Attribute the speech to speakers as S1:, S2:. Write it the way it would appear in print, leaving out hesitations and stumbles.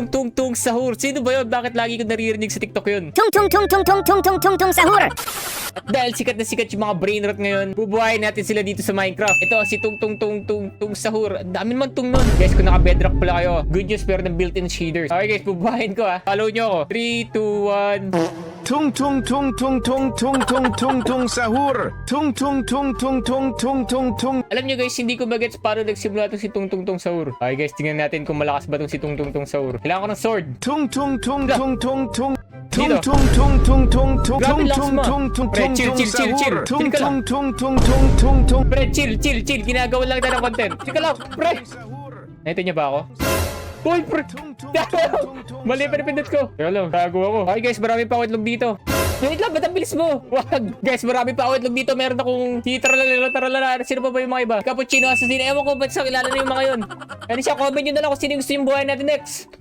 S1: Tung tung tung sahur. Sino ba yun? Bakit lagi ko naririnig sa TikTok yun?
S2: Tung tung tung tung tung tung tung tung tung sahur.
S1: At dahil sikat na sikat yung mga brain rot ngayon, bubuhayin natin sila dito sa Minecraft. Ito si tung tung tung tung tung sahur. Ang dami naman tung nun. Guys, kung naka-bedrock pala kayo, good news, pero ng built-in shaders. Okay guys, bubuhayin ko Follow nyo ako. 3, 2, 1.
S3: Tung tung tung tung tung tung tung tung tung sahur. Tung tung tung tung tung tung tung tung.
S1: Alam nyo guys, hindi ko bagets paano nagsimula itong si tung tung tung sahur. Okay guys, tingnan natin kung malakas ba itong si tung tung tung sahur. Kailangan ko ng sword.
S3: Tung tung tung tung tung tung.
S1: Dito.
S3: Tung tung tung tung tung tung
S1: Grabe, lakas
S3: tung
S1: mo.
S3: tung tung
S1: Pre,
S3: tung
S1: chill,
S3: tung
S1: chill, chill, chill.
S3: sahur. Tung
S1: Chill ka lang.
S3: tung tung tung tung tung tung.
S1: Pre, chill, chill, chill. Ginagawa lang tayo ng content. Sige lang, pre. Nakita niyo ba ako? Uy, pre. Mali pa napindot ko. Kaya lang, tago ako. Okay guys, marami pa ako itlog dito. Wait lang, ba't ang bilis mo? Wag. Guys, marami pa ako itlog dito. Meron akong taralala. Sino pa ba yung mga iba? Cappuccino, assassin. Ewan ko ba't sa kilala na yung mga yun. Ano siya, comment nyo na lang kung sino yung gusto yung buhay natin next.